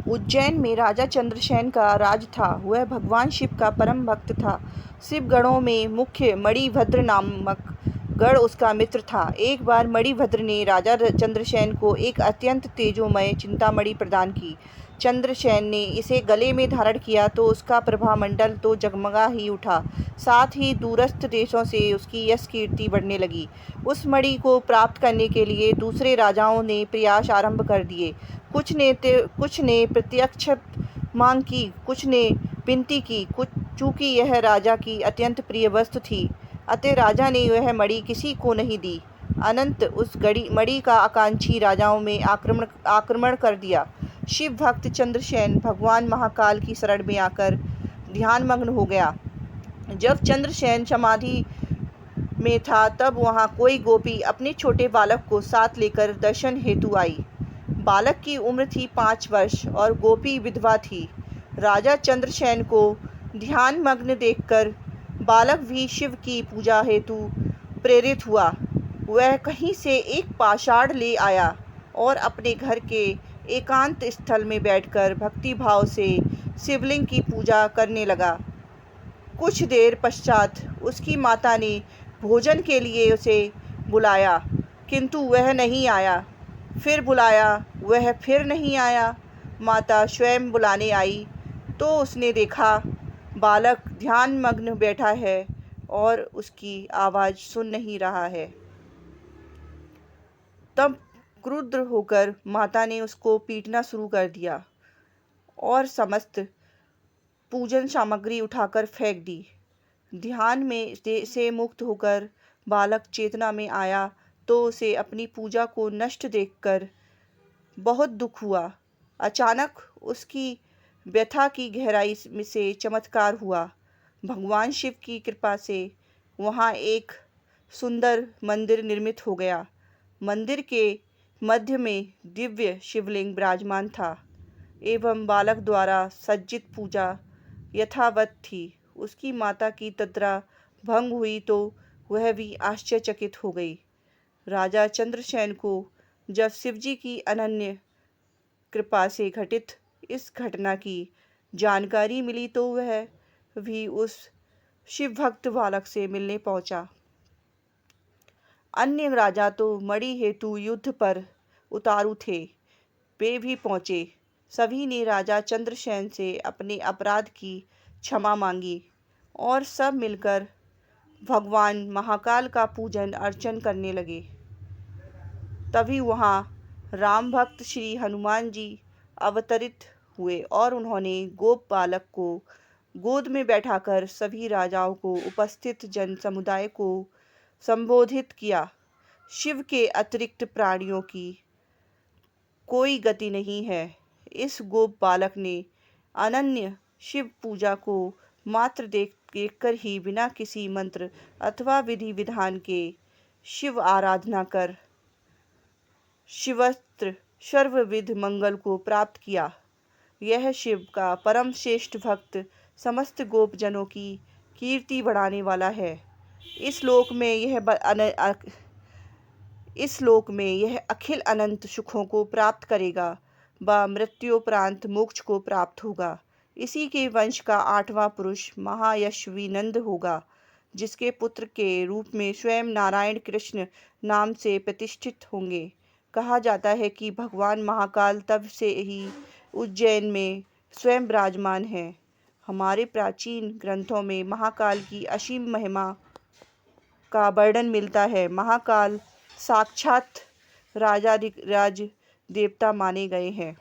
उज्जैन में राजा चंद्रसेन का राज था। वह भगवान शिव का परम भक्त था। शिव गणों में मुख्य मणिभद्र नामक गण उसका मित्र था। एक बार मणिभद्र ने राजा चंद्रसेन को एक अत्यंत तेजोमय चिंतामणि प्रदान की। चंद्रसेन ने इसे गले में धारण किया तो उसका प्रभामंडल तो जगमगा ही उठा, साथ ही दूरस्थ देशों से उसकी यश कीर्ति बढ़ने लगी। उस मणि को प्राप्त करने के लिए दूसरे राजाओं ने प्रयास आरंभ कर दिए। कुछ ने प्रत्यक्ष मांग की, कुछ ने विनती की। चूंकि यह राजा की अत्यंत प्रिय वस्तु थी, अतः राजा ने वह मणि किसी को नहीं दी। अनंत उस मणि का आकांक्षी राजाओं में आक्रमण कर दिया। शिव भक्त चंद्रसेन भगवान महाकाल की शरण में आकर ध्यानमग्न हो गया। जब चंद्रसेन समाधि में था, तब वहां कोई गोपी अपने छोटे बालक को साथ लेकर दर्शन हेतु आई। बालक की उम्र थी 5 वर्ष और गोपी विधवा थी। राजा चंद्रसेन को ध्यानमग्न देखकर बालक भी शिव की पूजा हेतु प्रेरित हुआ। वह कहीं से एक पाषाण ले आया और अपने घर के एकांत स्थल में बैठकर भक्तिभाव से शिवलिंग की पूजा करने लगा। कुछ देर पश्चात उसकी माता ने भोजन के लिए उसे बुलाया, किंतु वह नहीं आया। फिर बुलाया, वह फिर नहीं आया। माता स्वयं बुलाने आई तो उसने देखा बालक ध्यानमग्न बैठा है और उसकी आवाज़ सुन नहीं रहा है। तब क्रुद्ध होकर माता ने उसको पीटना शुरू कर दिया और समस्त पूजन सामग्री उठाकर फेंक दी। ध्यान में से मुक्त होकर बालक चेतना में आया तो उसे अपनी पूजा को नष्ट देखकर बहुत दुख हुआ। अचानक उसकी व्यथा की गहराई से चमत्कार हुआ। भगवान शिव की कृपा से वहाँ एक सुंदर मंदिर निर्मित हो गया। मंदिर के मध्य में दिव्य शिवलिंग विराजमान था एवं बालक द्वारा सज्जित पूजा यथावत थी। उसकी माता की तद्रा भंग हुई तो वह भी आश्चर्यचकित हो गई। राजा चंद्रसेन को जब शिवजी की अनन्य कृपा से घटित इस घटना की जानकारी मिली तो वह भी उस शिव भक्त बालक से मिलने पहुंचा। अन्य राजा तो मणि हेतु युद्ध पर उतारू थे, वे भी पहुंचे। सभी ने राजा चंद्रसेन से अपने अपराध की क्षमा मांगी और सब मिलकर भगवान महाकाल का पूजन अर्चन करने लगे। तभी वहाँ राम भक्त श्री हनुमान जी अवतरित हुए और उन्होंने गोप बालक को गोद में बैठाकर सभी राजाओं को उपस्थित जन समुदाय को संबोधित किया। शिव के अतिरिक्त प्राणियों की कोई गति नहीं है। इस गोप बालक ने अनन्य शिव पूजा को मात्र देखकर ही बिना किसी मंत्र अथवा विधि विधान के शिव आराधना कर शिवस्त्र सर्वविध मंगल को प्राप्त किया। यह शिव का परम श्रेष्ठ भक्त समस्त गोपजनों की कीर्ति बढ़ाने वाला है। इस लोक में यह अखिल अनंत सुखों को प्राप्त करेगा व मृत्युपरांत मोक्ष को प्राप्त होगा। इसी के वंश का 8वां पुरुष महायशवी नंद होगा, जिसके पुत्र के रूप में स्वयं नारायण कृष्ण नाम से प्रतिष्ठित होंगे। कहा जाता है कि भगवान महाकाल तब से ही उज्जैन में स्वयं विराजमान है। हमारे प्राचीन ग्रंथों में महाकाल की असीम महिमा का वर्णन मिलता है। महाकाल साक्षात राजाधिराज देवता माने गए हैं।